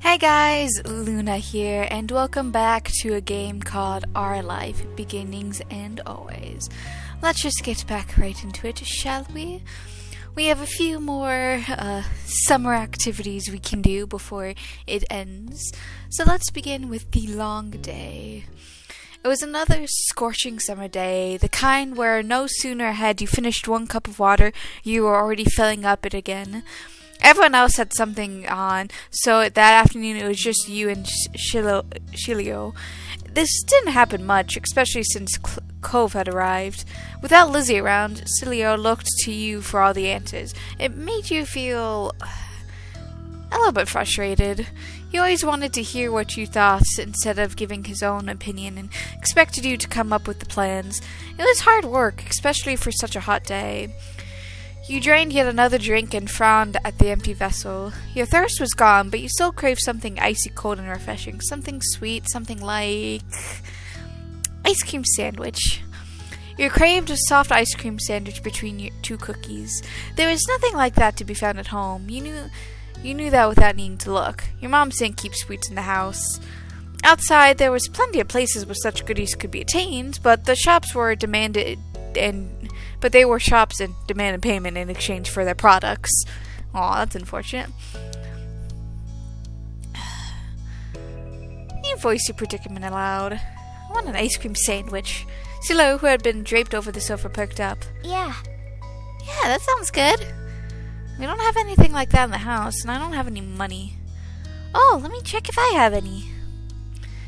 Hey guys, Luna here, and welcome back to a game called Our Life, Beginnings and Always. Let's just get back right into it, shall we? We have a few more summer activities we can do before it ends. So let's begin with the long day. It was another scorching summer day, the kind where no sooner had you finished one cup of water, you were already filling up it again. Everyone else had something on, so that afternoon it was just you and Shilio. This didn't happen much, especially since Cove had arrived. Without Lizzie around, Shilio looked to you for all the answers. It made you feel a little bit frustrated. He always wanted to hear what you thought instead of giving his own opinion and expected you to come up with the plans. It was hard work, especially for such a hot day. You drained yet another drink and frowned at the empty vessel. Your thirst was gone, but you still craved something icy cold and refreshing. Something sweet, something like ice cream sandwich. You craved a soft ice cream sandwich between your two cookies. There was nothing like that to be found at home. You knew that without needing to look. Your mom didn't keep sweets in the house. Outside, there was plenty of places where such goodies could be attained, but the shops were they were shops and demanded payment in exchange for their products. Aw, that's unfortunate. You voiced your predicament aloud. I want an ice cream sandwich. Silo, who had been draped over the sofa, perked up. Yeah, that sounds good. We don't have anything like that in the house, and I don't have any money. Oh, let me check if I have any.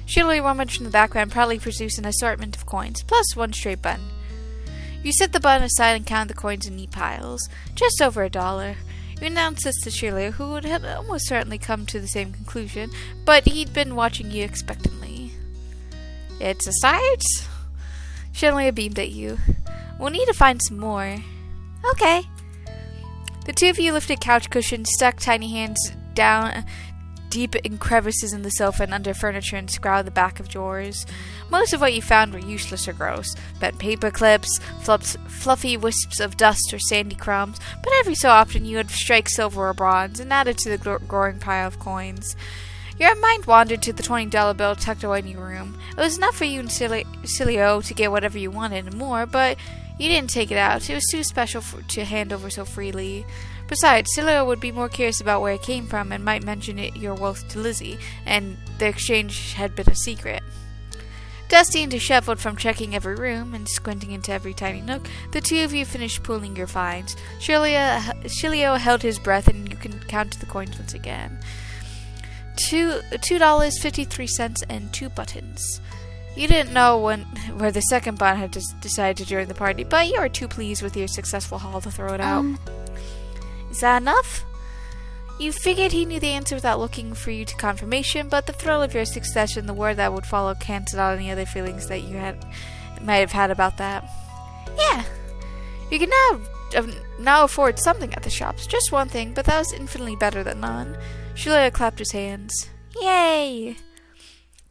Shirley rummaged in the background, proudly produced an assortment of coins, plus one straight button. You set the button aside and counted the coins in neat piles, just over $1. You announced this to Shirley, who had almost certainly come to the same conclusion, but he'd been watching you expectantly. It's a start? Shirley beamed at you. We'll need to find some more. Okay. The two of you lifted couch cushions, stuck tiny hands down deep in crevices in the sofa and under furniture, and scoured the back of drawers. Most of what you found were useless or gross. Bent paper clips, fluffy wisps of dust or sandy crumbs, but every so often you would strike silver or bronze and add it to the growing pile of coins. Your mind wandered to the $20 bill tucked away in your room. It was enough for you and Silio to get whatever you wanted and more, but you didn't take it out. It was too special to hand over so freely. Besides, Silio would be more curious about where it came from and might mention your wealth to Lizzie, and the exchange had been a secret. Dusty and disheveled from checking every room and squinting into every tiny nook, the two of you finished pooling your finds. Shilio held his breath, and you can count the coins once again. $2.53 and 2 buttons. You didn't know where the second button had decided to join the party, but you were too pleased with your successful haul to throw it out. Is that enough? You figured he knew the answer without looking for you to confirmation, but the thrill of your success and the word that would follow canceled out any other feelings that you might have had about that. Yeah, you can now afford something at the shops. Just one thing, but that was infinitely better than none. Julia clapped his hands. Yay!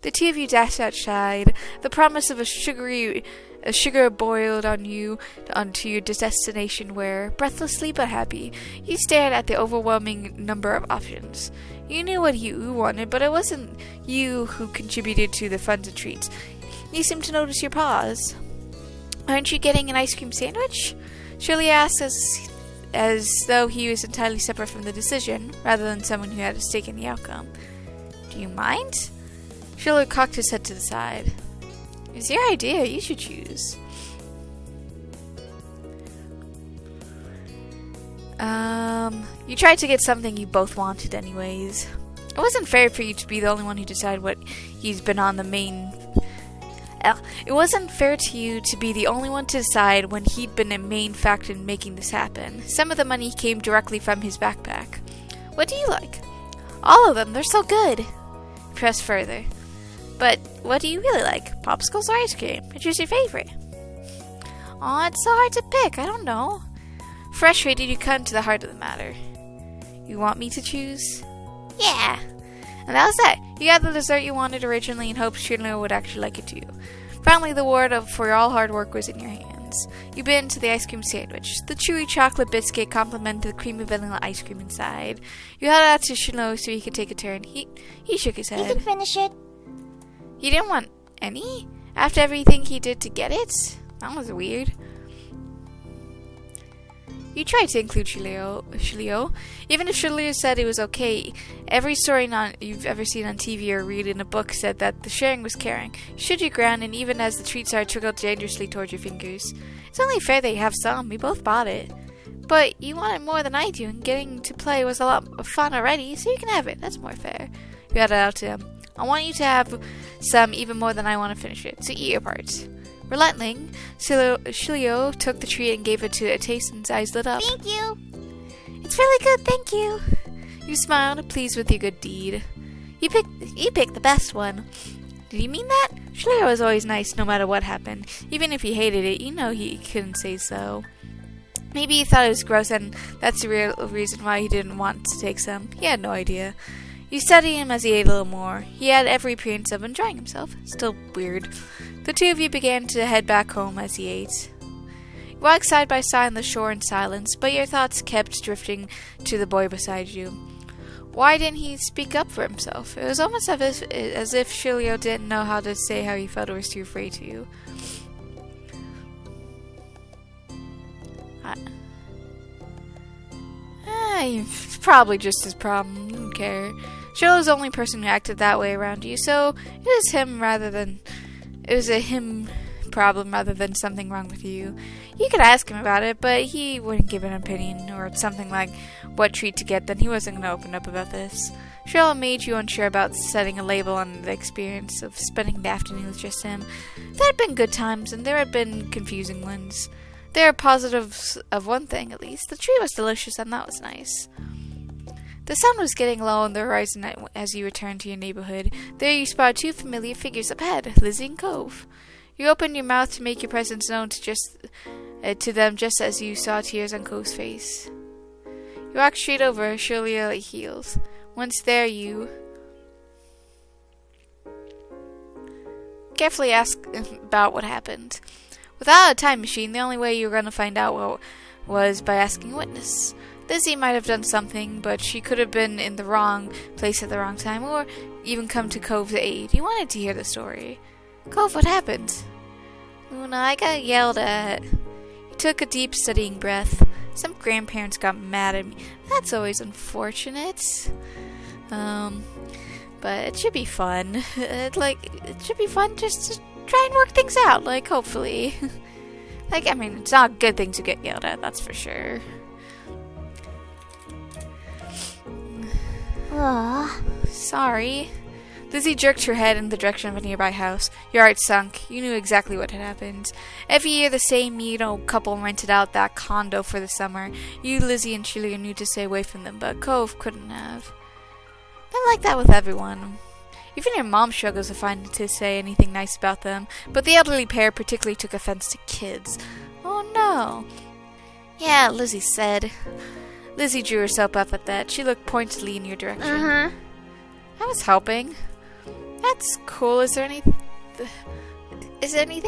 The two of you dashed outside, the promise of a sugar boiled onto your destination where, breathlessly but happy, you stared at the overwhelming number of options. You knew what you wanted, but it wasn't you who contributed to the funds and treats. You seemed to notice your pause. Aren't you getting an ice cream sandwich? Shirley asked as though he was entirely separate from the decision, rather than someone who had a stake in the outcome. Do you mind? Shirley cocked his head to the side. It's your idea. You should choose. You tried to get something you both wanted anyways. It wasn't fair for you to be the only one who decided what he's been on the main... It wasn't fair to you to be the only one to decide when he'd been a main factor in making this happen. Some of the money came directly from his backpack. What do you like? All of them. They're so good. Press further. But what do you really like? Popsicles or ice cream? Which is your favorite? Aw, it's so hard to pick. I don't know. Frustrated, you cut into the heart of the matter. You want me to choose? Yeah. And that was that. You got the dessert you wanted originally in hopes Shirley would actually like it too. Finally, the reward for all hard work was in your hands. hands. You bit into the ice cream sandwich. The chewy chocolate biscuit complemented the creamy vanilla ice cream inside. You held it out to Shiloh so he could take a turn. He shook his head. You can finish it. You didn't want any? After everything he did to get it? That was weird. You tried to include Shilio. Even if Shilio said it was okay, every story you've ever seen on TV or read in a book said that the sharing was caring. You stood your ground, and even as the treat started to trickle dangerously towards your fingers. It's only fair that you have some. We both bought it. But you want it more than I do, and getting to play was a lot of fun already, so you can have it. That's more fair. You had it out to him. I want you to have some even more than I want to finish it, so eat your parts. Relenting, Shilio took the treat and gave it to a taste, and his eyes lit up. Thank you. It's really good, thank you. You smiled, pleased with your good deed. You picked the best one. Did you mean that? Shilio was always nice no matter what happened. Even if he hated it, you know he couldn't say so. Maybe he thought it was gross, and that's the real reason why he didn't want to take some. He had no idea. You studied him as he ate a little more. He had every appearance of enjoying himself. Still weird. The two of you began to head back home as he ate. You walked side by side on the shore in silence, but your thoughts kept drifting to the boy beside you. Why didn't he speak up for himself? It was almost as if Shilio didn't know how to say how he felt or was too afraid to. It's probably just his problem. You don't care. Shilio was the only person who acted that way around you, so it was a him problem rather than something wrong with you. You could ask him about it, but he wouldn't give an opinion or something like what treat to get. Then he wasn't going to open up about this. Shilio made you unsure about setting a label on the experience of spending the afternoon with just him. There had been good times, and there had been confusing ones. There are positives of one thing, at least. The tree was delicious, and that was nice. The sun was getting low on the horizon as you returned to your neighborhood. There you spotted two familiar figures up ahead, Lizzie and Cove. You opened your mouth to make your presence known to them just as you saw tears on Cove's face. You walked straight over, surely at heels. Once there, you carefully asked about what happened. Without a time machine, the only way you were going to find out was by asking a witness. Lizzie might have done something, but she could have been in the wrong place at the wrong time, or even come to Cove's aid. You wanted to hear the story. Cove, what happened? Luna, I got yelled at. You took a deep, steadying breath. Some grandparents got mad at me. That's always unfortunate. But it should be fun. It should be fun just to try and work things out, hopefully. It's not a good thing to get yelled at, that's for sure. Sorry. Lizzie jerked her head in the direction of a nearby house. Your heart sunk. You knew exactly what had happened. Every year the same couple rented out that condo for the summer. You, Lizzie, and Shilio knew to stay away from them, but Cove couldn't have. They're like that with everyone. Even your mom struggles to say anything nice about them, but the elderly pair particularly took offense to kids. Oh no. Yeah, Lizzie said. Lizzie drew herself up at that. She looked pointedly in your direction. I was helping. That's cool. Is there anything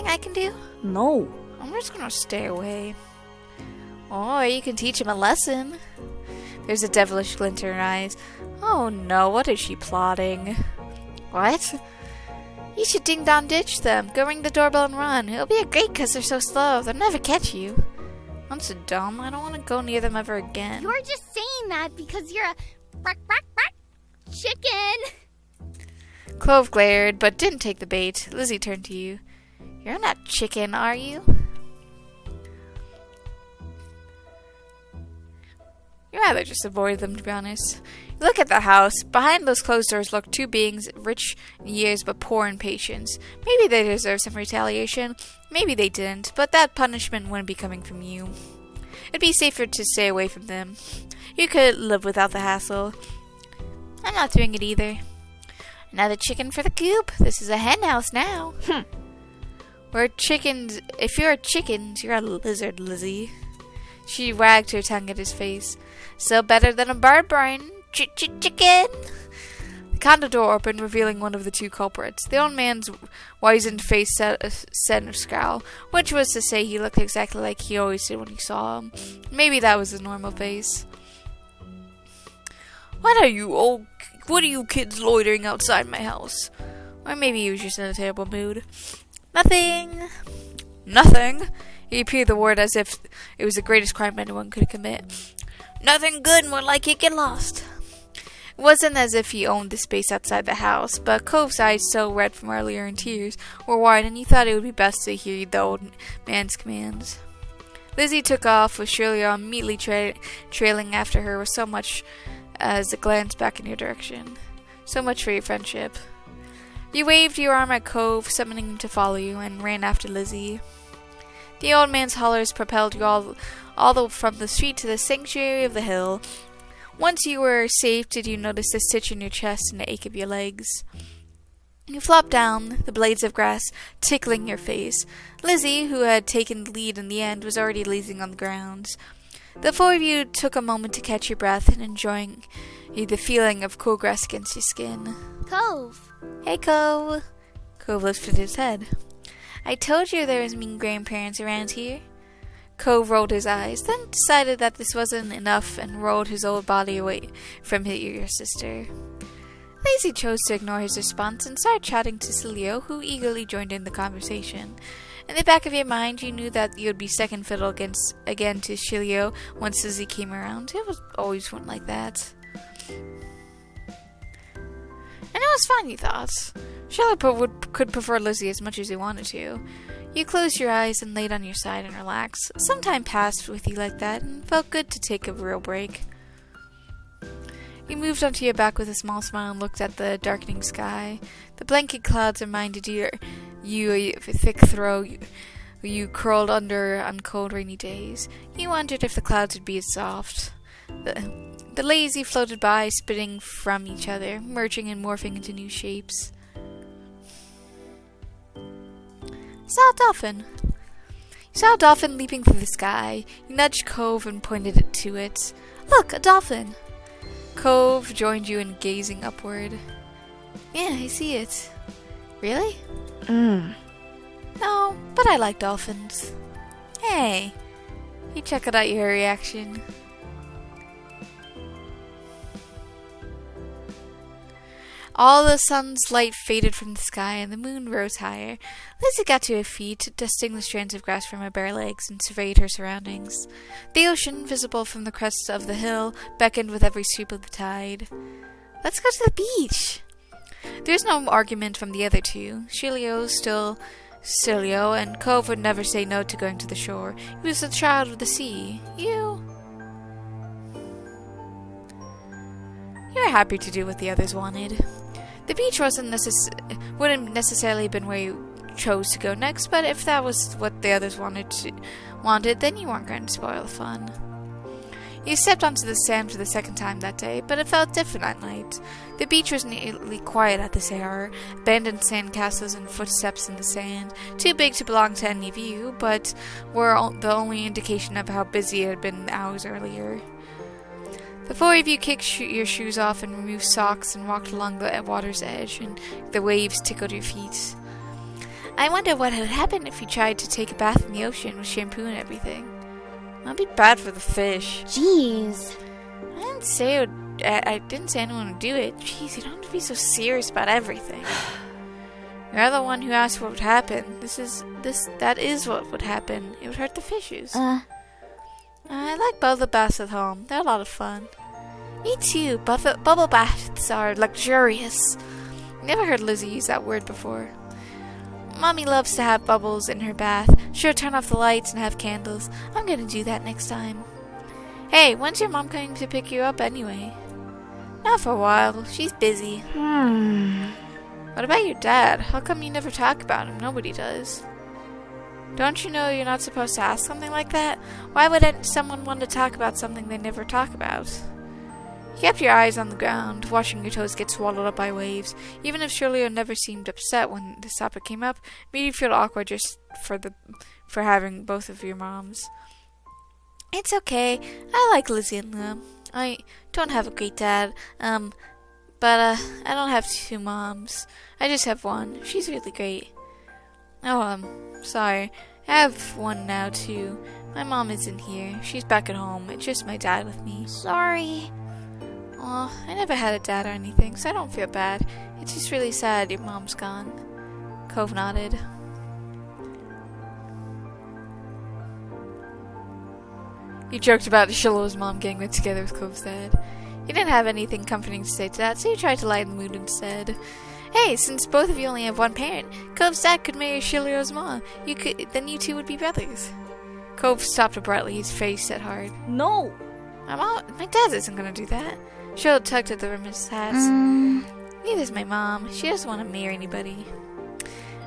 I can do? No. I'm just gonna stay away. Or you can teach him a lesson. There's a devilish glint in her eyes. Oh no, what is she plotting? What? You should ding-dong ditch them. Go ring the doorbell and run. It'll be great because they're so slow. They'll never catch you. I'm so dumb. I don't want to go near them ever again. You're just saying that because you're a chicken. Clove glared, but didn't take the bait. Lizzie turned to you. You're not chicken, are you? You rather just avoid them, to be honest. You look at the house. Behind those closed doors look two beings, rich in years but poor in patience. Maybe they deserve some retaliation. Maybe they didn't, but that punishment wouldn't be coming from you. It'd be safer to stay away from them. You could live without the hassle. I'm not doing it either. Another chicken for the coop. This is a hen house now. We're chickens. If you're a chicken, you're a lizard, Lizzie. She wagged her tongue at his face. Still better than a bird brain. Chicken. The canned the door open, revealing one of the two culprits. The old man's wizened face set a scowl, which was to say he looked exactly like he always did when he saw him. Maybe that was his normal face. What are you kids loitering outside my house? Or maybe he was just in a terrible mood. Nothing. Nothing? He repeated the word as if it was the greatest crime anyone could commit. Nothing good, more like it, get lost. It wasn't as if he owned the space outside the house, but Cove's eyes, so red from earlier in tears, were wide, and he thought it would be best to hear the old man's commands. Lizzie took off, with Shirley immediately trailing after her with so much as a glance back in your direction. So much for your friendship. You waved your arm at Cove, summoning him to follow you, and ran after Lizzie. The old man's hollers propelled you all from the street to the sanctuary of the hill. Once you were safe, did you notice the stitch in your chest and the ache of your legs? You flopped down, the blades of grass tickling your face. Lizzie, who had taken the lead in the end, was already lazing on the ground. The four of you took a moment to catch your breath and enjoying the feeling of cool grass against your skin. Cove. Hey, Cove. Cove lifted his head. I told you there was mean grandparents around here. Cove rolled his eyes, then decided that this wasn't enough and rolled his old body away from your sister. Lizzie chose to ignore his response and started chatting to Celio, who eagerly joined in the conversation. In the back of your mind, you knew that you would be second fiddle again to Celio once Lizzie came around. It was always went like that. And it was fun, you thought. Charlotte could prefer Lizzie as much as he wanted to. You closed your eyes and laid on your side and relaxed. Some time passed with you like that, and felt good to take a real break. You moved onto your back with a small smile and looked at the darkening sky. The blanket clouds reminded you of a thick throw you curled under on cold, rainy days. You wondered if the clouds would be as soft. The lazy floated by, spitting from each other, merging and morphing into new shapes. Saw a dolphin. You saw a dolphin leaping through the sky. You nudged Cove and pointed it to it. Look, a dolphin! Cove joined you in gazing upward. Yeah, I see it. Really? No, but I like dolphins. Hey! You checked out your reaction. All the sun's light faded from the sky, and the moon rose higher. Lizzie got to her feet, dusting the strands of grass from her bare legs, and surveyed her surroundings. The ocean, visible from the crest of the hill, beckoned with every sweep of the tide. Let's go to the beach! There was no argument from the other two. Celio still Celio, and Cove would never say no to going to the shore. He was a child of the sea. You were happy to do what the others wanted. The beach wouldn't necessarily have been where you chose to go next, but if that was what the others wanted, then you weren't going to spoil the fun. You stepped onto the sand for the second time that day, but it felt different that night. The beach was nearly quiet at this hour, abandoned sandcastles and footsteps in the sand, too big to belong to any of you, but were the only indication of how busy it had been hours earlier. The four of you kicked your shoes off and removed socks and walked along the water's edge, and the waves tickled your feet. I wonder what would happen if you tried to take a bath in the ocean with shampoo and everything. That'd be bad for the fish. Jeez. I didn't say anyone would do it. Jeez, you don't have to be so serious about everything. You're the one who asked what would happen. That is what would happen. It would hurt the fishes. I like bubble baths at home. They're a lot of fun. Me too. Bubble baths are luxurious. Never heard Lizzie use that word before. Mommy loves to have bubbles in her bath. She'll turn off the lights and have candles. I'm gonna do that next time. Hey, when's your mom coming to pick you up anyway? Not for a while. She's busy. What about your dad? How come you never talk about him? Nobody does. Don't you know you're not supposed to ask something like that? Why would someone want to talk about something they never talk about? You kept your eyes on the ground, watching your toes get swallowed up by waves. Even if Shirley never seemed upset when this topic came up, it made you feel awkward just for having both of your moms. It's okay. I like Lizzie and Liam. I don't have a great dad, but But, I don't have two moms. I just have one. She's really great. Oh, sorry. I have one now, too. My mom isn't here. She's back at home. It's just my dad with me. Sorry. Aw, I never had a dad or anything, so I don't feel bad. It's just really sad your mom's gone. Cove nodded. You joked about Shiloh's mom getting back together with Cove's dad. You didn't have anything comforting to say to that, so you tried to lighten the mood instead. Hey, since both of you only have one parent, Cove's dad could marry Shiloh's mom. Then you two would be brothers. Cove stopped abruptly, his face set hard. No. My dad isn't gonna do that. Shiloh tugged at the rim of his hat. Neither's my mom. She doesn't want to marry anybody.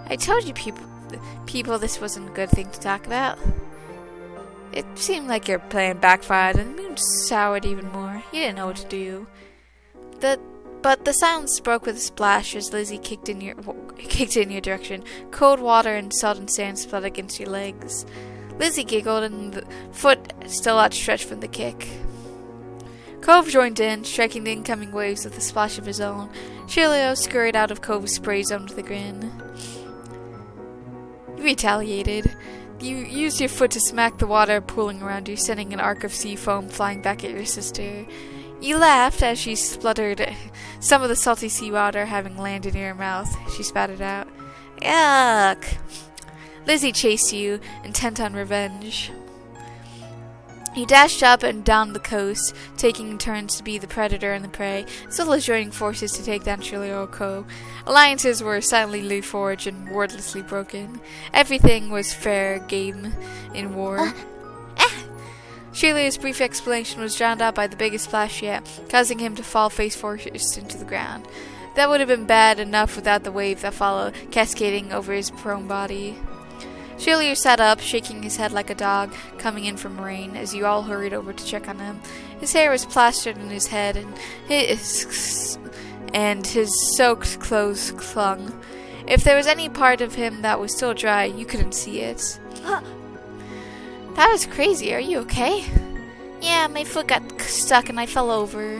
I told you people this wasn't a good thing to talk about. It seemed like your plan backfired and the mood soured even more. You didn't know what to do. But the silence broke with a splash as Lizzie kicked in your direction. Cold water and salt and sand splattered against your legs. Lizzie giggled and the foot still outstretched from the kick. Cove joined in, striking the incoming waves with a splash of his own. Shiloh scurried out of Cove's spray zone with a grin. You retaliated. You used your foot to smack the water pooling around you, sending an arc of sea foam flying back at your sister. You laughed as she spluttered, some of the salty seawater having landed in her mouth. She spat it out. Yuck! Lizzie chased you, intent on revenge. You dashed up and down the coast, taking turns to be the predator and the prey, as well as joining forces to take down Shiloh Cove. Alliances were silently forged and wordlessly broken. Everything was fair game in war. Shiloh's brief explanation was drowned out by the biggest splash yet, causing him to fall face first into the ground. That would have been bad enough without the wave that followed, cascading over his prone body. Shiloh sat up, shaking his head like a dog coming in from rain, as you all hurried over to check on him. His hair was plastered in his head, and his soaked clothes clung. If there was any part of him that was still dry, you couldn't see it. That was crazy. Are you okay? Yeah, my foot got stuck and I fell over.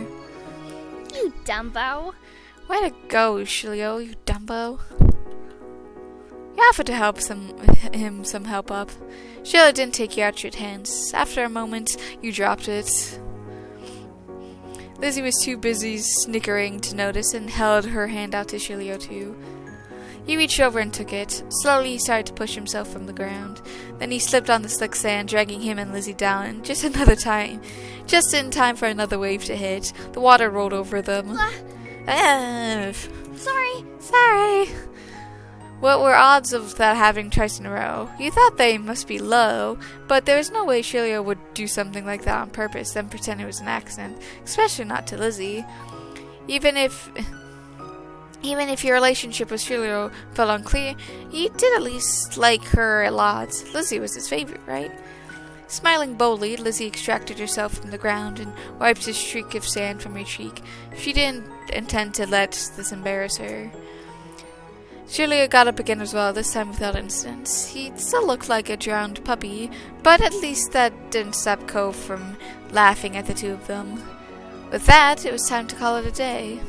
You Dumbo. Way to go, Shiloh, you Dumbo. You offered to help him some help up. Shiloh didn't take your outstretched hands. After a moment, you dropped it. Lizzie was too busy snickering to notice and held her hand out to Shiloh too. He reached over and took it. Slowly he started to push himself from the ground. Then he slipped on the slick sand, dragging him and Lizzie down. Just in time for another wave to hit. The water rolled over them. Sorry. What were odds of that happening twice in a row? You thought they must be low, but there was no way Shiloh would do something like that on purpose, then pretend it was an accident, especially not to Lizzie. Even if your relationship with Shiloh felt unclear, you did at least like her a lot. Lizzie was his favorite, right? Smiling boldly, Lizzie extracted herself from the ground and wiped a streak of sand from her cheek. She didn't intend to let this embarrass her. Shiloh got up again as well, this time without incident. He still looked like a drowned puppy, but at least that didn't stop Cove from laughing at the two of them. With that, it was time to call it a day.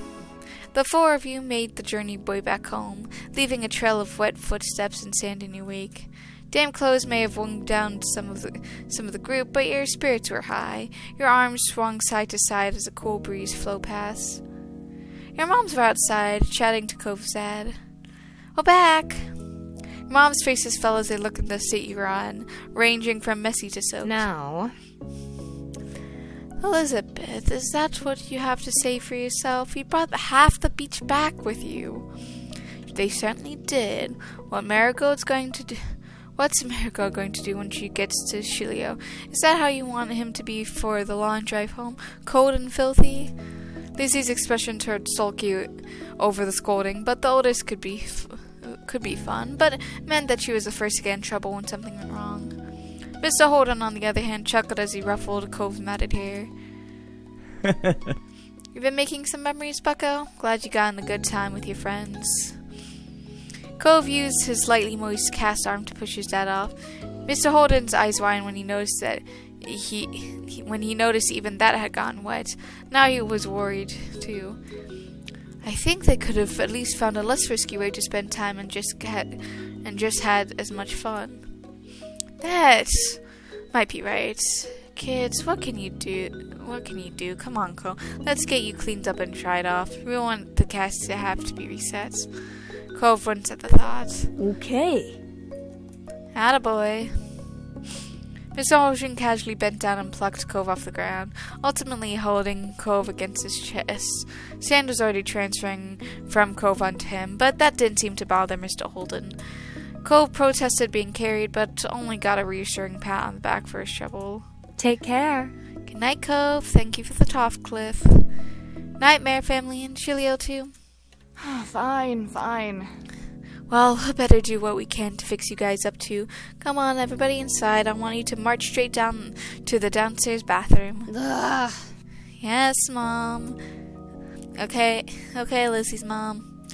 The four of you made the journey way back home, leaving a trail of wet footsteps and sand in your wake. Damp clothes may have worn down some of the group, but your spirits were high. Your arms swung side to side as a cool breeze flowed past. Your moms were outside, chatting to Cove's dad. We're back! Your mom's faces fell as they looked at the state you were on, ranging from messy to soaked. Now, Elizabeth, is that what you have to say for yourself? You brought half the beach back with you. They certainly did. What's Marigold going to do when she gets to Shiloh? Is that how you want him to be for the long drive home? Cold and filthy? Lizzie's expression turned sulky over the scolding, but the oldest could be fun, but it meant that she was the first to get in trouble when something went wrong. Mr. Holden, on the other hand, chuckled as he ruffled Cove's matted hair. You've been making some memories, bucko? Glad you got in a good time with your friends. Cove used his slightly moist cast arm to push his dad off. Mr. Holden's eyes widened when he noticed that when he noticed even that had gotten wet. Now he was worried too. I think they could have at least found a less risky way to spend time and just had as much fun. That might be right. Kids, what can you do? Come on, Cole. Let's get you cleaned up and dried off. We don't want the cast to have to be reset. Cove winced at the thought. Okay. Attaboy. Mr. Ocean casually bent down and plucked Cove off the ground, ultimately holding Cove against his chest. Sand was already transferring from Cove onto him, but that didn't seem to bother Mr. Holden. Cove protested being carried, but only got a reassuring pat on the back for his trouble. Take care. Good night, Cove. Thank you for the toff, Cliff. Nightmare family and Chilio too. Fine. Well, better do what we can to fix you guys up too. Come on, everybody inside. I want you to march straight down to the downstairs bathroom. Ugh. Yes, Mom. Okay, Lizzie's mom.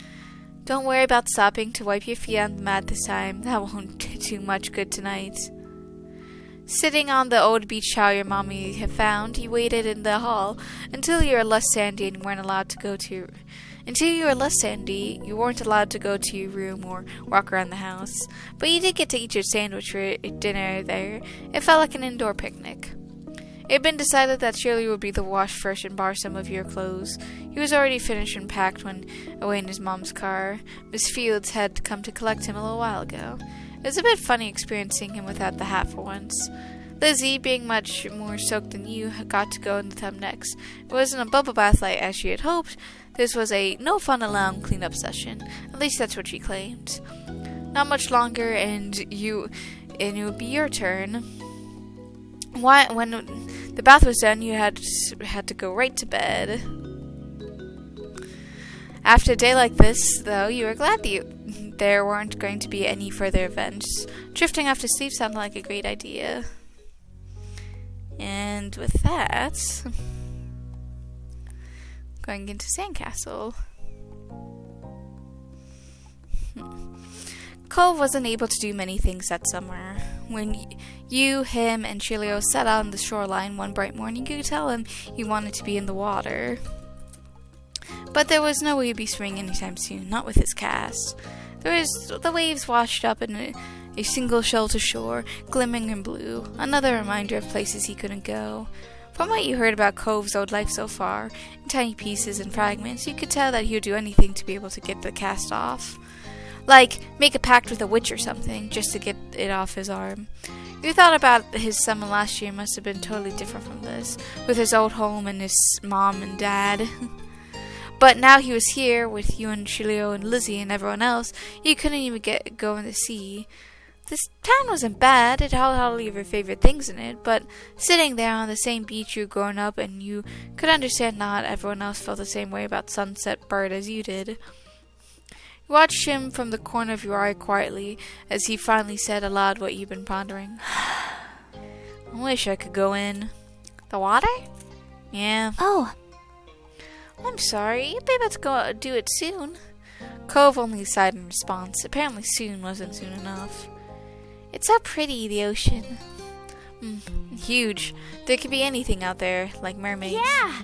Don't worry about stopping to wipe your feet on the mat this time. That won't do much good tonight. Sitting on the old beach towel your mommy had found, you waited in the hall until you were less sandy and weren't allowed to go to... Until you were less sandy, you weren't allowed to go to your room or walk around the house. But you did get to eat your sandwich for dinner there. It felt like an indoor picnic. It had been decided that Shirley would be the wash first and borrow some of your clothes. He was already finished and packed when away in his mom's car. Miss Fields had come to collect him a little while ago. It was a bit funny experiencing him without the hat for once. Lizzie, being much more soaked than you, got to go in the tub next. It wasn't a bubble bath like as she had hoped. This was a no fun allowed cleanup session. At least that's what she claimed. Not much longer, and it would be your turn. When the bath was done, you had to go right to bed. After a day like this, though, you were glad there weren't going to be any further events. Drifting off to sleep sounded like a great idea. And with that, going into Sandcastle. Cove wasn't able to do many things that summer. When you, him, and Chilio sat out on the shoreline one bright morning, you could tell him he wanted to be in the water. But there was no way he'd be swimming anytime soon, not with his cast. The waves washed up in a single shelter shore, glimmering in blue, another reminder of places he couldn't go. From what you heard about Cove's old life so far, in tiny pieces and fragments, you could tell that he would do anything to be able to get the cast off. Like, make a pact with a witch or something, just to get it off his arm. You thought about his summer last year must have been totally different from this, with his old home and his mom and dad. But now he was here, with you and Chilio and Lizzie and everyone else, you couldn't even go in the sea. This town wasn't bad, it had all of your favorite things in it, but sitting there on the same beach you'd grown up and you could understand not everyone else felt the same way about Sunset Bird as you did. You watched him from the corner of your eye quietly as he finally said aloud what you'd been pondering. I wish I could go in. The water? Yeah. Oh. I'm sorry, you'll be able to go do it soon. Cove only sighed in response. Apparently soon wasn't soon enough. It's so pretty, the ocean. Huge. There could be anything out there, like mermaids. Yeah.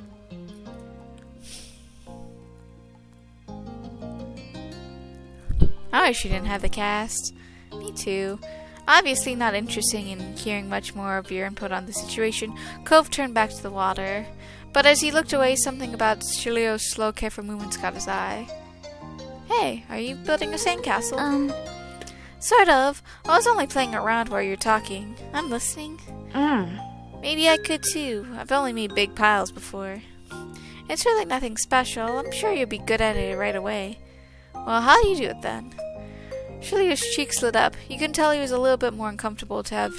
I wish you didn't have the cast. Me too. Obviously not interested in hearing much more of your input on the situation, Cove turned back to the water. But as he looked away, something about Chilio's slow, careful movements caught his eye. Hey, are you building a sandcastle? Sort of. I was only playing around while you were talking. I'm listening. Maybe I could too. I've only made big piles before. It's really nothing special. I'm sure you'll be good at it right away. Well, how do you do it then? Chilio's cheeks lit up. You can tell he was a little bit more uncomfortable to have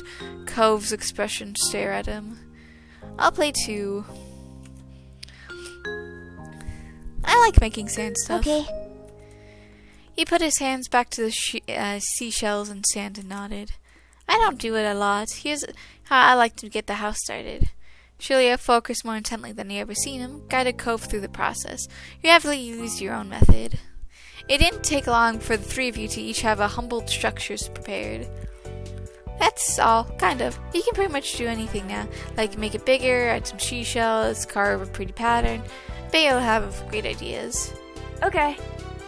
Cove's expression stare at him. I'll play too. I like making sand stuff. Okay. He put his hands back to the seashells and sand and nodded. I don't do it a lot. Here's how I like to get the house started. Chilio, focused more intently than he ever seen him, guided Cove through the process. You have to use your own method. It didn't take long for the three of you to each have a humble structures prepared. That's all, kind of. You can pretty much do anything now, like make it bigger, add some seashells, carve a pretty pattern. Bet you'll have great ideas. Okay.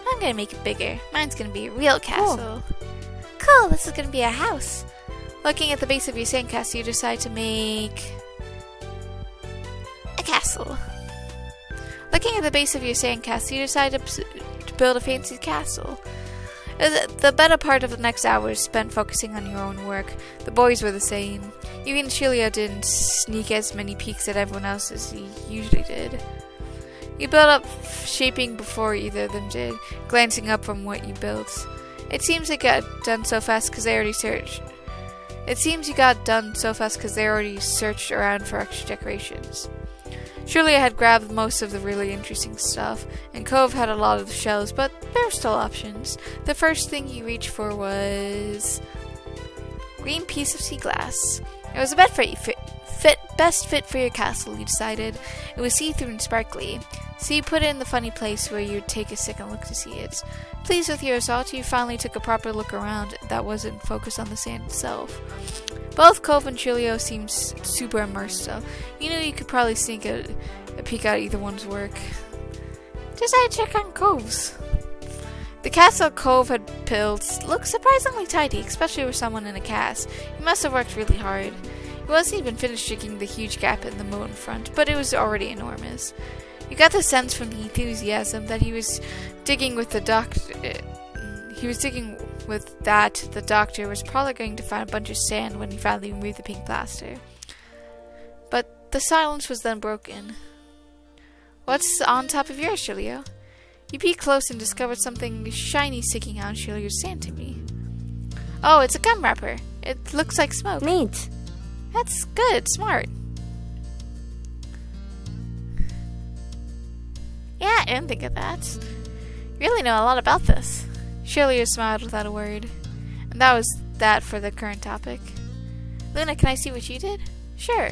I'm gonna make it bigger. Mine's gonna be a real castle. Cool, this is gonna be a house. Looking at the base of your sandcastle, you decide to make a castle. Looking at the base of your sandcastle, you decide to build a fancy castle. The better part of the next hour is spent focusing on your own work. The boys were the same. Even Shilio didn't sneak as many peeks at everyone else as he usually did. You built up shaping before either of them did, glancing up from what you built. It seems you got done so fast because they already searched. Around for extra decorations. Shirley had grabbed most of the really interesting stuff, and Cove had a lot of the shells, but there were still options. The first thing you reached for was green piece of sea glass. It was the best fit for your castle, you decided. It was see-through and sparkly, so you put it in the funny place where you'd take a second look to see it. Pleased with your result, you finally took a proper look around that wasn't focused on the sand itself. Both Cove and Chilio seemed super immersed, though. You knew you could probably sneak a peek at either one's work. Decided to check on Cove's. The castle Cove had built looked surprisingly tidy, especially with someone in a cast. He must have worked really hard. He wasn't even finished digging the huge gap in the moat in front, but it was already enormous. You got the sense from the enthusiasm that he was digging with the doctor was probably going to find a bunch of sand when he finally removed the pink plaster. But the silence was then broken. What's on top of yours, Shilio? You peeked close and discovered something shiny sticking out Shilio's sand to me. Oh, it's a gum wrapper. It looks like smoke. Neat. That's good, smart. Yeah, I didn't think of that. You really know a lot about this. Shirley smiled without a word. And that was that for the current topic. Luna, can I see what you did? Sure.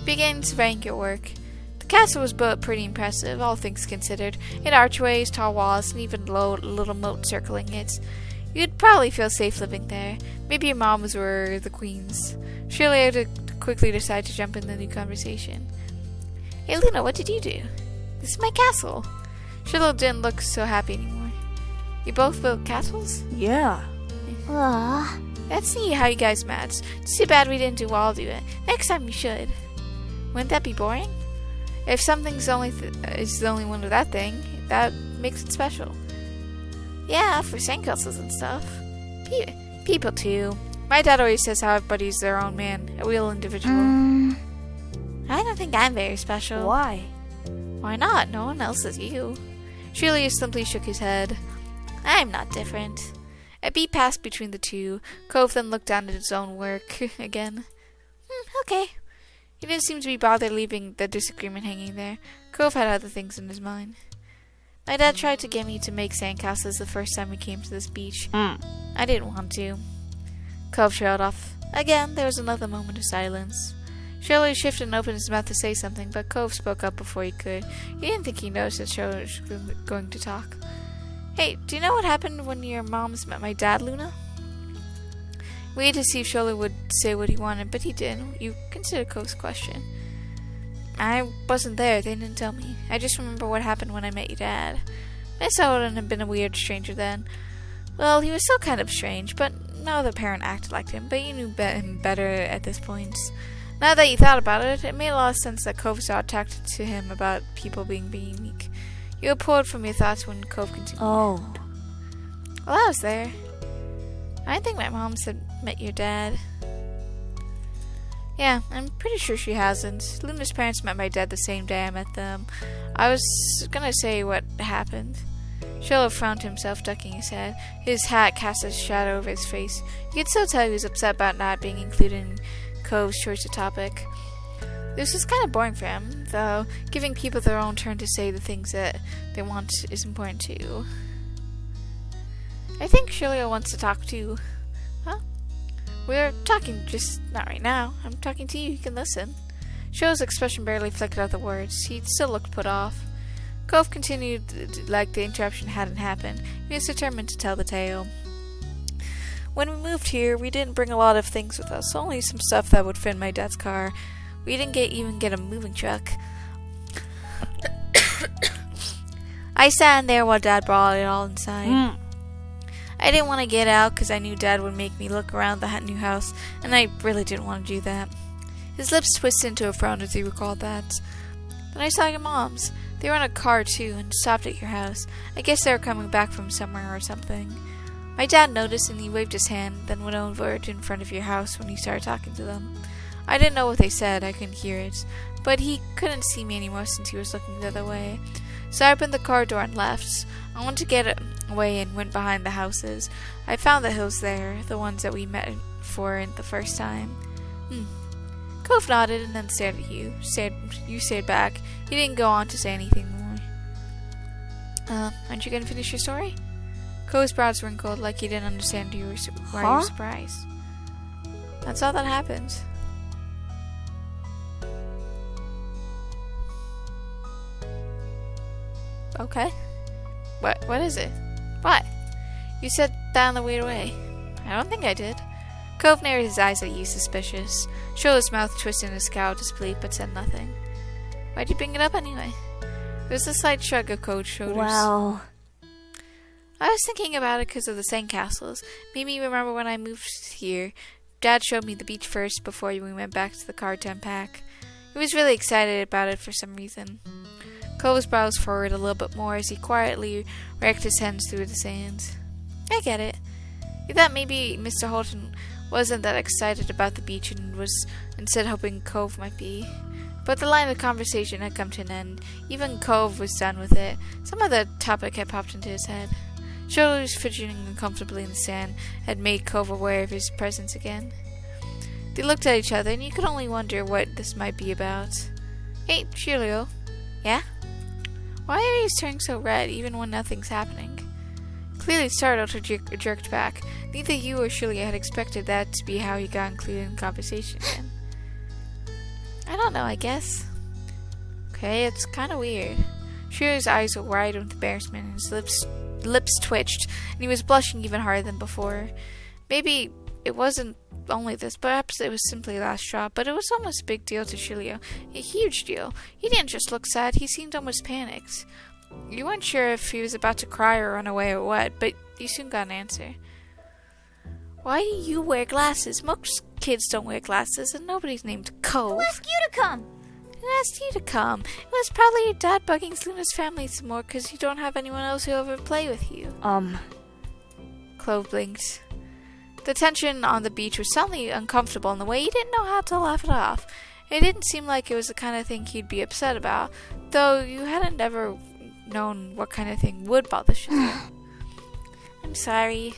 Begin surveying your work. The castle was built pretty impressive, all things considered. It had archways, tall walls, and even low little moat circling it. You'd probably feel safe living there. Maybe your moms were the queens. Shirley had to quickly decide to jump in the new conversation. Hey Luna, what did you do? This is my castle. Shirley didn't look so happy anymore. You both built castles? Yeah. That's neat how you guys met. It's too bad we didn't all do it. Next time we should. Wouldn't that be boring? If something's is the only one with that thing, that makes it special. Yeah, for sandcastles and stuff. People too. My dad always says how everybody's their own man, a real individual. I don't think I'm very special. Why? Why not? No one else is you. Shirley simply shook his head. I'm not different. A beat passed between the two. Cove then looked down at his own work again. Okay. He didn't seem to be bothered leaving the disagreement hanging there. Cove had other things in his mind. My dad tried to get me to make sandcastles the first time we came to this beach. I didn't want to. Cove trailed off. Again, there was another moment of silence. Shirley shifted and opened his mouth to say something, but Cove spoke up before he could. He didn't think he noticed that Shirley was going to talk. Hey, do you know what happened when your moms met my dad, Luna? We had to see if Shirley would say what he wanted, but he didn't. You considered Cove's question. I wasn't there. They didn't tell me. I just remember what happened when I met your dad. I saw wouldn't have been a weird stranger then. Well, he was still kind of strange, but no other parent acted like him, but you knew him better at this point. Now that you thought about it, it made a lot of sense that Cove saw attracted to him about people being unique. You were pulled from your thoughts when Cove continued. Oh. Well, I was there. I think my mom's had met your dad. Yeah, I'm pretty sure she hasn't. Luna's parents met my dad the same day I met them. I was gonna say what happened. Shillo frowned to himself, ducking his head. His hat cast a shadow over his face. You could still tell he was upset about not being included in Cove's choice of topic. This was kind of boring for him, though. Giving people their own turn to say the things that they want is important too. I think Shirley wants to talk too. Huh? We're talking, just not right now. I'm talking to you. You can listen. Shirley's expression barely flickered out the words. He still looked put off. Cove continued like the interruption hadn't happened. He was determined to tell the tale. When we moved here, we didn't bring a lot of things with us. Only some stuff that would fit in my dad's car. We didn't even get a moving truck. I sat in there while Dad brought it all inside. I didn't want to get out because I knew Dad would make me look around the new house, and I really didn't want to do that. His lips twisted into a frown as he recalled that. Then I saw your moms. They were in a car too and stopped at your house. I guess they were coming back from somewhere or something. My dad noticed and he waved his hand, then went over to in front of your house when he started talking to them. I didn't know what they said, I couldn't hear it, but he couldn't see me anymore since he was looking the other way. So I opened the car door and left. I wanted to get away and went behind the houses. I found the hills there, the ones that we met for the first time. Cove nodded and then stared at you. You stared back. He didn't go on to say anything more. Aren't you going to finish your story? Cove's brows wrinkled like he didn't understand why you were surprised. That's all that happened. Okay. What is it? What? You said that on the way away. I don't think I did. Cove narrowed his eyes at you, suspicious. Shirley's mouth twisted in a scowl of disbelief, but said nothing. Why'd you bring it up anyway? There was a slight shrug of Cove's shoulders. Well, I was thinking about it because of the Sandcastles. Made me remember when I moved here. Dad showed me the beach first before we went back to the car to unpack. He was really excited about it for some reason. Cove's brows furrowed a little bit more as he quietly raked his hands through the sand. I get it. He thought maybe Mr. Holton wasn't that excited about the beach and was instead hoping Cove might be. But the line of conversation had come to an end. Even Cove was done with it. Some other topic had popped into his head. Shoulders fidgeting uncomfortably in the sand had made Cove aware of his presence again. They looked at each other, and you could only wonder what this might be about. Hey, Cheerio. Yeah? Why are you turning so red, even when nothing's happening? Clearly startled, or jerked back. Neither you or Shirley had expected that to be how he got included in the conversation again. I don't know, I guess. Okay, it's kind of weird. Shirley's eyes were wide with embarrassment, and his lips twitched, and he was blushing even harder than before. Maybe it wasn't only this, perhaps it was simply last straw, but it was almost a big deal to Shirley. A huge deal. He didn't just look sad, he seemed almost panicked. You weren't sure if he was about to cry or run away or what, but you soon got an answer. Why do you wear glasses? Most kids don't wear glasses, and nobody's named Cove. Who asked you to come? Who asked you to come? It was probably your dad bugging Luna's family some more because you don't have anyone else who'll ever play with you. Cove blinked. The tension on the beach was suddenly uncomfortable in the way he didn't know how to laugh it off. It didn't seem like it was the kind of thing he'd be upset about, though you hadn't ever known what kind of thing would bother you. I'm sorry.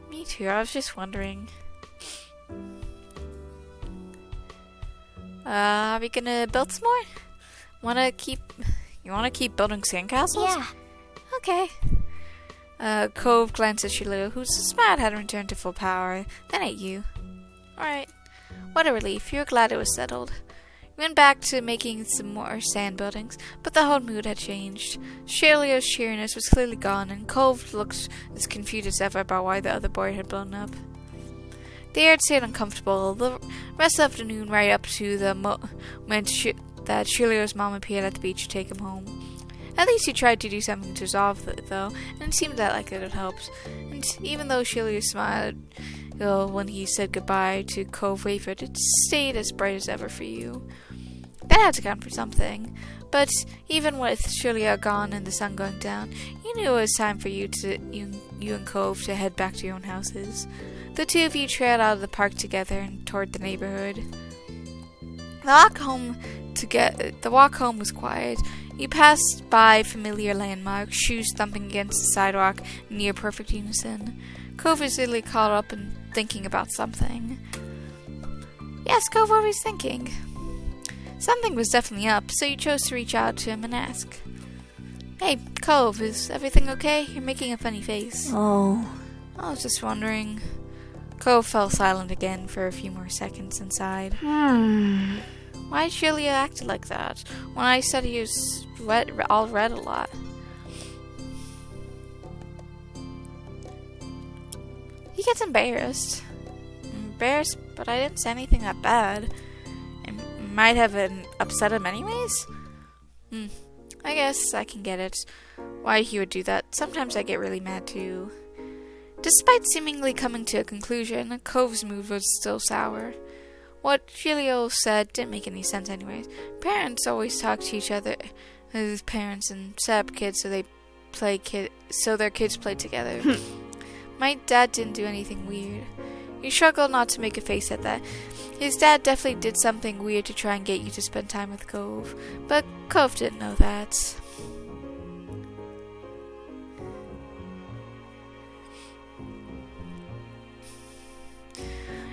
Me too, I was just wondering. Are we gonna build some more? You wanna keep building sandcastles? Yeah. Okay. Cove glanced at Shiloh, whose smile had returned to full power, then at you. Alright. What a relief. You were glad it was settled. You went back to making some more sand buildings, but the whole mood had changed. Shirley's cheeriness was clearly gone, and Cove looked as confused as ever about why the other boy had blown up. The air had stayed uncomfortable the rest of the afternoon, right up to the moment that Shirley's mom appeared at the beach to take him home. At least he tried to do something to resolve it, though, and it seemed that like it had helped. And even though Shirley smiled when he said goodbye to Cove wavered, it stayed as bright as ever for you. That had to count for something. But even with Shirley gone and the sun going down, you knew it was time for you and Cove to head back to your own houses. The two of you trailed out of the park together and toward the neighborhood. The walk home was quiet. You passed by familiar landmarks, shoes thumping against the sidewalk in near perfect unison. Cove was really caught up in thinking about something. Yes, Cove always thinking. Something was definitely up, so you chose to reach out to him and ask. Hey, Cove, is everything okay? You're making a funny face. Oh. I was just wondering. Cove fell silent again for a few more seconds and sighed. Why did Shirley act like that when I said he was all red a lot? He gets embarrassed. Embarrassed, but I didn't say anything that bad. It might have upset him anyways? I guess I can get it. why he would do that. Sometimes I get really mad too. Despite seemingly coming to a conclusion, Cove's mood was still sour. What Julio said didn't make any sense anyways. Parents always talk to each other as parents and set up kids so their kids play together. My dad didn't do anything weird. He struggled not to make a face at that. His dad definitely did something weird to try and get you to spend time with Cove, but Cove didn't know that.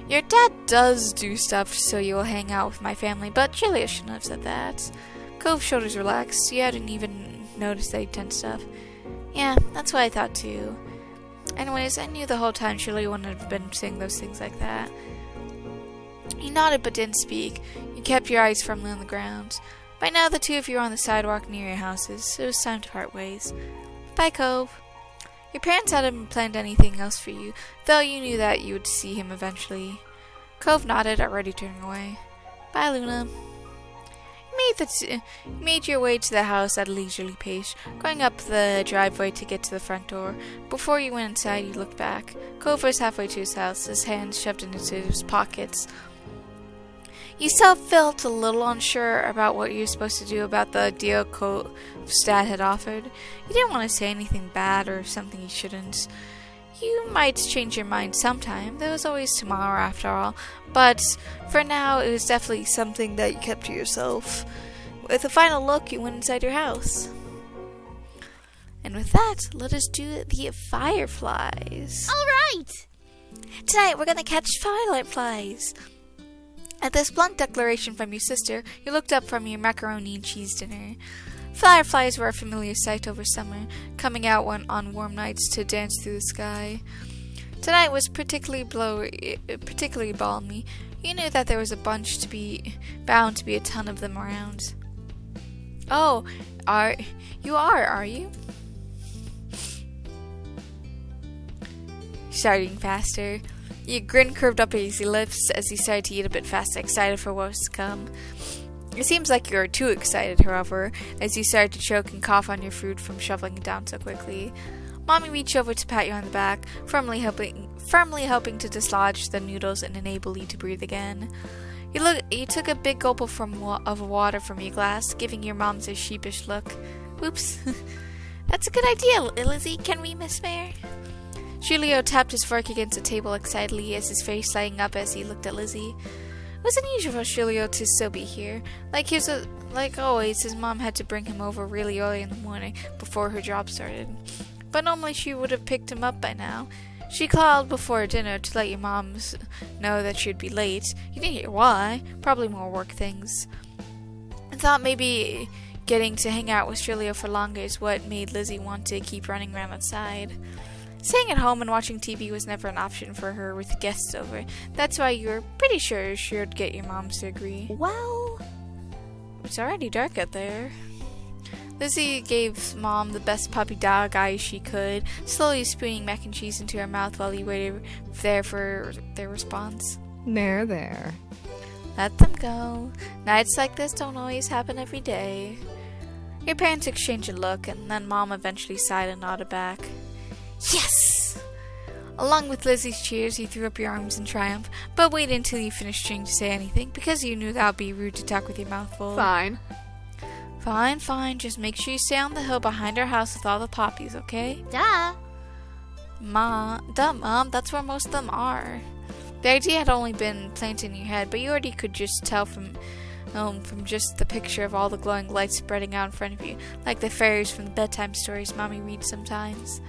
Your dad does do stuff so you will hang out with my family, but Julia shouldn't have said that. Cove's shoulders relaxed. You hadn't even noticed that he did stuff. Yeah, that's what I thought too. Anyways, I knew the whole time Julia wouldn't have been saying those things like that. He nodded but didn't speak. You kept your eyes firmly on the ground. By now the two of you were on the sidewalk near your houses. It was time to part ways. Bye, Cove. Your parents hadn't planned anything else for you, though you knew that you would see him eventually. Cove nodded, already turning away. Bye, Luna. You made your way to the house at a leisurely pace, going up the driveway to get to the front door. Before you went inside, you looked back. Cove was halfway to his house, his hands shoved into his pockets. You still felt a little unsure about what you were supposed to do about the deal Cove's dad had offered. You didn't want to say anything bad or something you shouldn't. You might change your mind sometime. There was always tomorrow after all. But for now, it was definitely something that you kept to yourself. With a final look, you went inside your house. And with that, let us do the Fireflies. All right! Tonight, we're going to catch fireflies. At this blunt declaration from your sister, you looked up from your macaroni and cheese dinner. Fireflies were a familiar sight over summer, coming out on warm nights to dance through the sky. Tonight was particularly balmy. You knew that there was bound to be a ton of them around. Oh, are you? You started eating faster. Your grin curved up his lips as he started to eat a bit faster, excited for what was to come. It seems like you were too excited, however, as you started to choke and cough on your food from shoveling it down so quickly. Mommy reached over to pat you on the back, firmly helping to dislodge the noodles and enable you to breathe again. You took a big gulp of water from your glass, giving your mom a sheepish look. Oops. That's a good idea, Lizzie. Can we, Miss Mayor? Julio tapped his fork against the table excitedly as his face lighting up as he looked at Lizzie. It was unusual for Julio to still be here. Like always, his mom had to bring him over really early in the morning before her job started. But normally she would have picked him up by now. She called before dinner to let your mom know that she'd be late. You didn't hear why. Probably more work things. I thought maybe getting to hang out with Julio for longer is what made Lizzie want to keep running around outside. Staying at home and watching TV was never an option for her with guests over. That's why you were pretty sure she would get your mom to agree. Well, it's already dark out there. Lizzie gave Mom the best puppy dog eyes she could, slowly spooning mac and cheese into her mouth while he waited there for their response. There. Let them go. Nights like this don't always happen every day. Your parents exchanged a look, and then Mom eventually sighed and nodded back. Yes! Along with Lizzie's cheers, you threw up your arms in triumph, but waited until you finished chewing to say anything, because you knew that would be rude to talk with your mouth full. Fine. Fine. Just make sure you stay on the hill behind our house with all the poppies, okay? Duh, Mom, that's where most of them are. The idea had only been planted in your head, but you already could just tell from just the picture of all the glowing lights spreading out in front of you, like the fairies from the bedtime stories Mommy reads sometimes.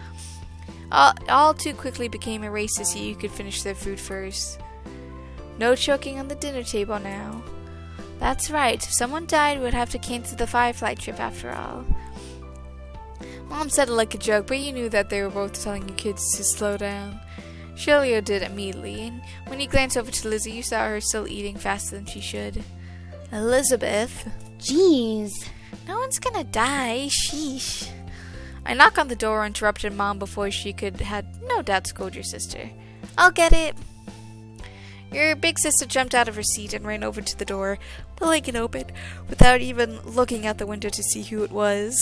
All too quickly became a race to see who could finish their food first. No choking on the dinner table now. That's right, if someone died, we'd have to cancel the Firefly trip after all. Mom said it like a joke, but you knew that they were both telling your kids to slow down. Julio did immediately, and when you glanced over to Lizzie, you saw her still eating faster than she should. Elizabeth. jeez. No one's gonna die, sheesh. I knocked on the door and interrupted Mom before she had no doubt scold your sister. I'll get it. Your big sister jumped out of her seat and ran over to the door, pulling it open, without even looking out the window to see who it was.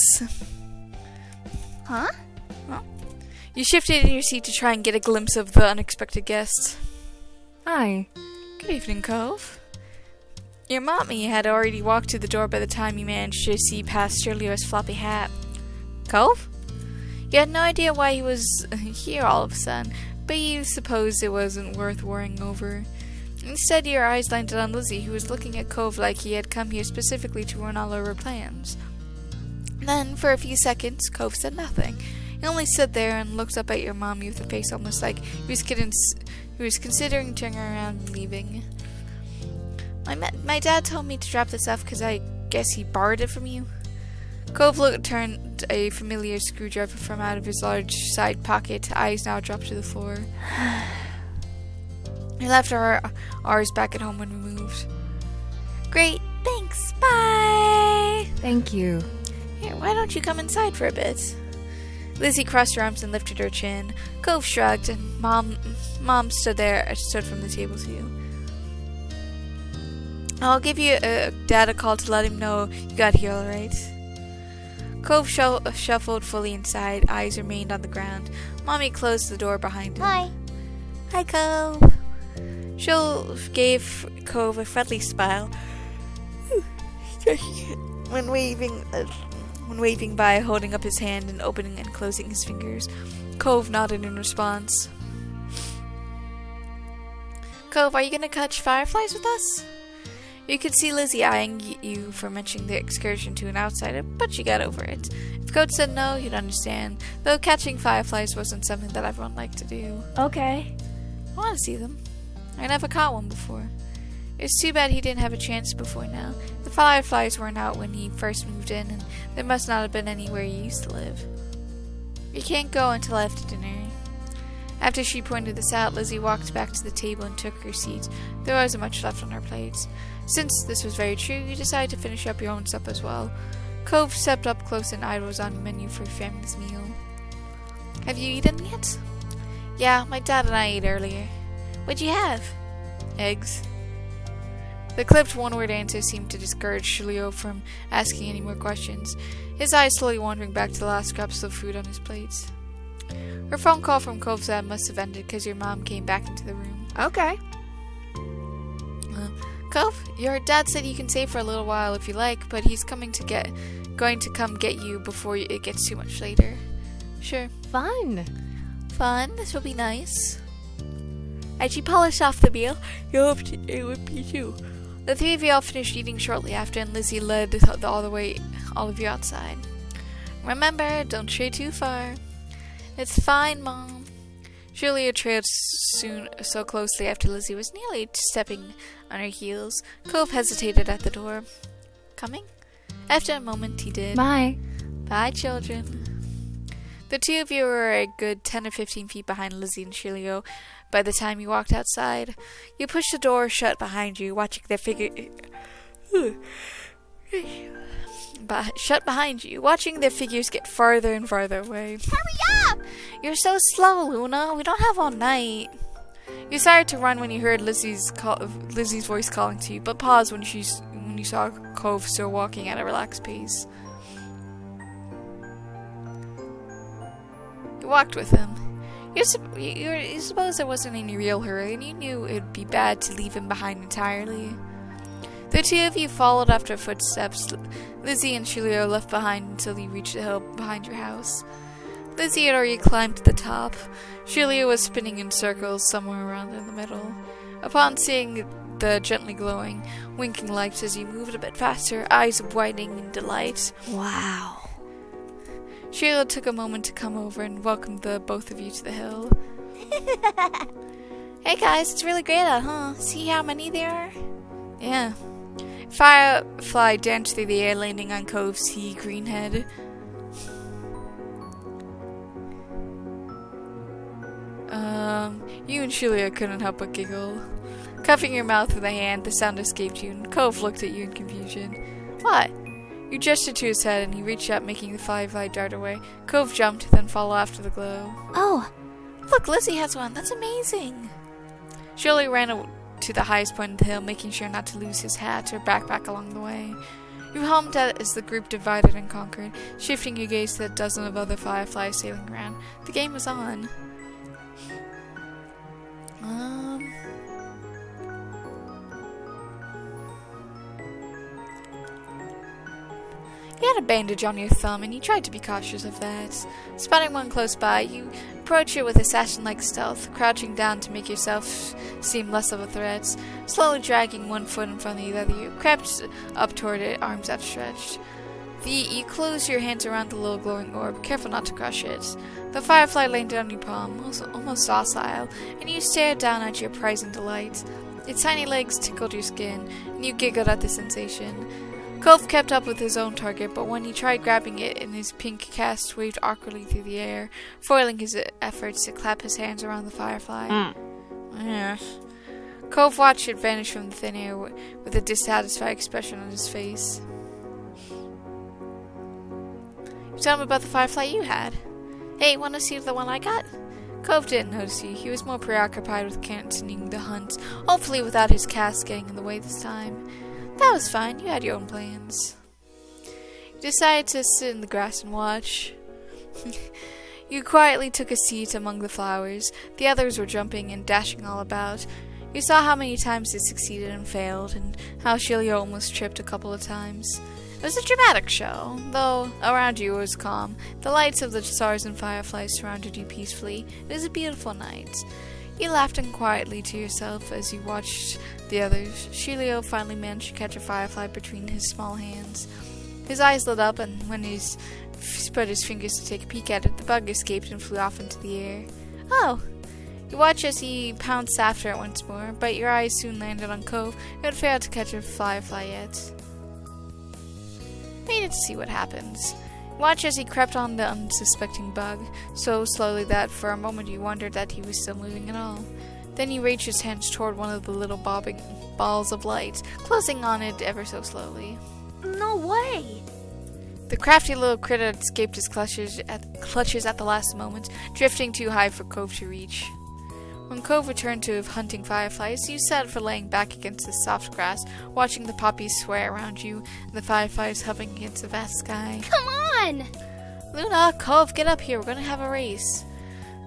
Huh? You shifted in your seat to try and get a glimpse of the unexpected guest. Hi. Good evening, Cove. Your mommy had already walked to the door by the time you managed to see past Shirley's floppy hat. Cove? You had no idea why he was here all of a sudden, but you supposed it wasn't worth worrying over. Instead, your eyes landed on Lizzie, who was looking at Cove like he had come here specifically to ruin all of her plans. Then, for a few seconds, Cove said nothing. He only stood there and looked up at your mommy with a face almost like he was considering turning around and leaving. My dad told me to drop this off because I guess he borrowed it from you. Cove turned a familiar screwdriver from out of his large side pocket, eyes now dropped to the floor. He left ours back at home when we moved. Great, thanks, bye! Thank you. Here, why don't you come inside for a bit? Lizzie crossed her arms and lifted her chin. Cove shrugged, and Mom stood from the table to you. I'll give you Dad a call to let him know you got here all right. Cove shuffled fully inside. Eyes remained on the ground. Mommy closed the door behind him. Hi. Hi, Cove. Jill gave Cove a friendly smile when waving by, holding up his hand and opening and closing his fingers. Cove nodded in response. Cove, are you going to catch fireflies with us? You could see Lizzie eyeing you for mentioning the excursion to an outsider, but she got over it. If Code said no, you'd understand, though catching fireflies wasn't something that everyone liked to do. Okay. I want to see them. I never caught one before. It's too bad he didn't have a chance before now. The fireflies weren't out when he first moved in, and there must not have been anywhere he used to live. You can't go until after dinner. After she pointed this out, Lizzie walked back to the table and took her seat. There wasn't much left on her plates. Since this was very true, you decided to finish up your own supper as well. Cove stepped up close and eyed what was on the menu for your family's meal. Have you eaten yet? Yeah, my dad and I ate earlier. What'd you have? Eggs. The clipped one-word answer seemed to discourage Shulio from asking any more questions, his eyes slowly wandering back to the last scraps of food on his plate. Her phone call from Cove's dad must have ended because your mom came back into the room. Okay. Cove, your dad said you can stay for a little while if you like, but he's going to come get you before it gets too much later. Sure. Fun. Fun, this will be nice. As she polished off the meal, you hoped it would be too. The three of you all finished eating shortly after, and Lizzie led all of you outside. Remember, don't stray too far. It's fine, Mom. Julia trailed so closely after Lizzie was nearly stepping on her heels. Cove hesitated at the door. Coming? After a moment, he did. Bye. Bye, children. The two of you were a good 10 or 15 feet behind Lizzie and Shirley by the time you walked outside. You pushed the door shut behind you, watching their figures get farther and farther away. Hurry up! You're so slow, Luna. We don't have all night. You started to run when you heard Lizzie's voice calling to you, but paused when you saw Cove still walking at a relaxed pace. You walked with him. You suppose there wasn't any real hurry, and you knew it would be bad to leave him behind entirely. The two of you followed after footsteps. Lizzie and Shulio left behind until you reached the hill behind your house. Lizzie had already climbed to the top. Shulio was spinning in circles somewhere around in the middle. Upon seeing the gently glowing, winking lights as you moved a bit faster, eyes widening in delight. Wow. Shulio took a moment to come over and welcome the both of you to the hill. Hey guys, it's really great out, huh? See how many there are? Yeah. Firefly danced through the air, landing on Cove's sea green head. You and Shulio couldn't help but giggle. Cuffing your mouth with a hand, the sound escaped you, and Cove looked at you in confusion. What? You gestured to his head, and he reached out, making the firefly dart away. Cove jumped, then followed after the glow. Oh, Look, Lizzie has one. That's amazing. Shirley ran to the highest point of the hill, making sure not to lose his hat or backpack along the way. You hummed as the group divided and conquered, shifting your gaze to a dozen of other fireflies sailing around. The game was on. You had a bandage on your thumb, and you tried to be cautious of that. Spotting one close by, you approach it with assassin-like stealth, crouching down to make yourself seem less of a threat. Slowly dragging one foot in front of the other, you crept up toward it, arms outstretched. You close your hands around the little glowing orb, careful not to crush it. The firefly landed on your palm, almost docile, and you stared down at your prize in delight. Its tiny legs tickled your skin, and you giggled at the sensation. Cove kept up with his own target, but when he tried grabbing it, and his pink cast waved awkwardly through the air, foiling his efforts to clap his hands around the firefly. Cove watched it vanish from the thin air with a dissatisfied expression on his face. Tell me about the firefly you had. Hey, want to see the one I got? Cove didn't notice you. He was more preoccupied with continuing the hunt, hopefully without his cast getting in the way this time. That was fine. You had your own plans. You decided to sit in the grass and watch. You quietly took a seat among the flowers. The others were jumping and dashing all about. You saw how many times it succeeded and failed, and how Shilio almost tripped a couple of times. It was a dramatic show, though around you it was calm. The lights of the stars and fireflies surrounded you peacefully. It was a beautiful night. You laughed quietly to yourself as you watched the others. Shilio finally managed to catch a firefly between his small hands. His eyes lit up, and when he spread his fingers to take a peek at it, the bug escaped and flew off into the air. Oh! You watched as he pounced after it once more, but your eyes soon landed on Cove, who had failed to catch a firefly yet. Waited to see what happens. Watch as he crept on the unsuspecting bug, so slowly that for a moment you wondered that he was still moving at all. Then he reached his hands toward one of the little bobbing balls of light, closing on it ever so slowly. No way! The crafty little critter escaped his clutches at the last moment, drifting too high for Cove to reach. When Cove returned to hunting fireflies, you sat for laying back against the soft grass, watching the poppies sway around you, and the fireflies hovering against the vast sky. Come on! Luna, Cove, get up here, we're gonna have a race.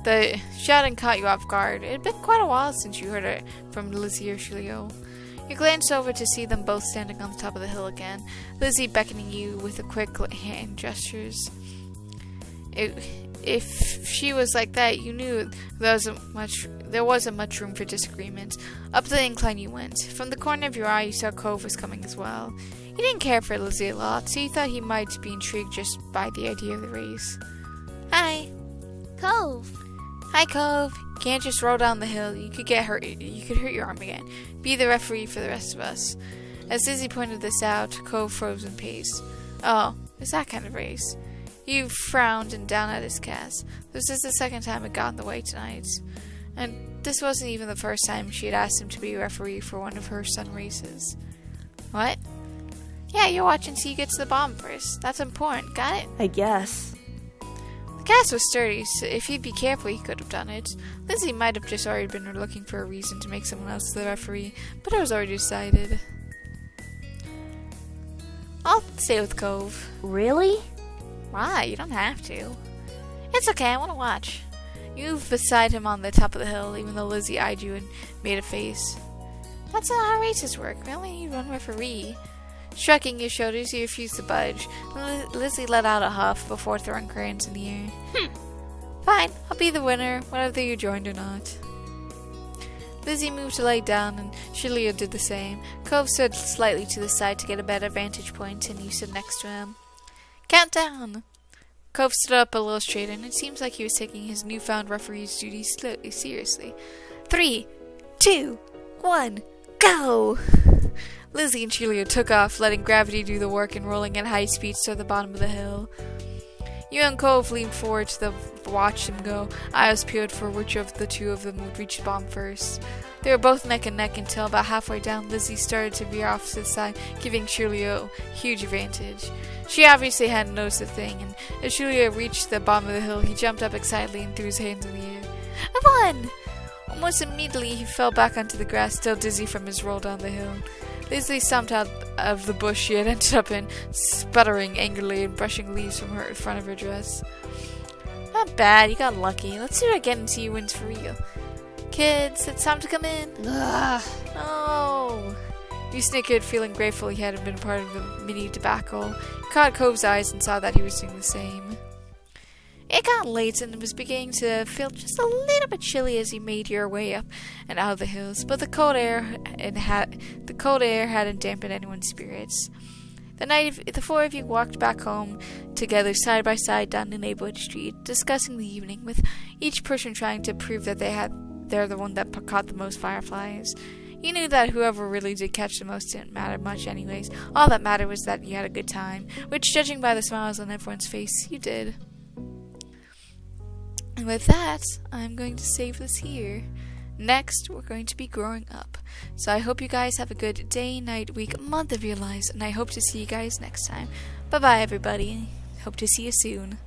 The shouting caught you off guard. It had been quite a while since you heard it from Lizzie or Shilio. You glanced over to see them both standing on the top of the hill again, Lizzie beckoning you with the quick hand gestures. If she was like that, you knew there wasn't much room for disagreement. Up the incline you went. From the corner of your eye, you saw Cove was coming as well. You didn't care for Lizzie a lot, so you thought he might be intrigued just by the idea of the race. Hi. Cove. Hi, Cove. You can't just roll down the hill. You could get hurt. You could hurt your arm again. Be the referee for the rest of us. As Lizzie pointed this out, Cove froze in pace. Oh, it's that kind of race. You frowned and down at his cast. This is the second time it got in the way tonight. And this wasn't even the first time she had asked him to be a referee for one of her son races. What? Yeah, you're watching so you get to the bottom first. That's important, got it? I guess. The cast was sturdy, so if he'd be careful he could have done it. Lizzie might have just already been looking for a reason to make someone else the referee, but it was already decided. I'll stay with Cove. Really? Why? You don't have to. It's okay, I want to watch. You moved beside him on the top of the hill, even though Lizzie eyed you and made a face. That's not how races work. We only need one referee. Shrugging your shoulders, you refused to budge. Lizzie let out a huff before throwing her hands in the air. Fine, I'll be the winner, whether you joined or not. Lizzie moved to lay down, and Shilio did the same. Cove stood slightly to the side to get a better vantage point, and you stood next to him. Countdown! Cove stood up a little straighter, and it seems like he was taking his newfound referee's duties slightly seriously. 3, 2, 1, go! Lizzie and Shilio took off, letting gravity do the work and rolling at high speeds to the bottom of the hill. You and Cove leaned forward to watch them go, eyes peeled for which of the two of them would reach the bomb first. They were both neck and neck until about halfway down Lizzie started to veer off to the side, giving Shilio a huge advantage. She obviously hadn't noticed a thing, and as Shilio reached the bottom of the hill, he jumped up excitedly and threw his hands in the air. I won! Almost immediately, he fell back onto the grass, still dizzy from his roll down the hill. Lizzie stomped out of the bush she had ended up in, sputtering angrily and brushing leaves from her front of her dress. Not bad, you got lucky. Let's do it again and see who wins for real. Kids, it's time to come in. Ugh. Oh. You snickered, feeling grateful he hadn't been part of the mini debacle. He caught Cove's eyes and saw that he was doing the same. It got late and it was beginning to feel just a little bit chilly as you made your way up and out of the hills, but the cold air hadn't dampened anyone's spirits. The four of you walked back home together side by side down the neighborhood street, discussing the evening, with each person trying to prove that they're the one that caught the most fireflies. You knew that whoever really did catch the most didn't matter much anyways. All that mattered was that you had a good time, which, judging by the smiles on everyone's face, you did. And with that, I'm going to save this here. Next, we're going to be growing up. So I hope you guys have a good day, night, week, month of your lives, and I hope to see you guys next time. Bye-bye, everybody. Hope to see you soon.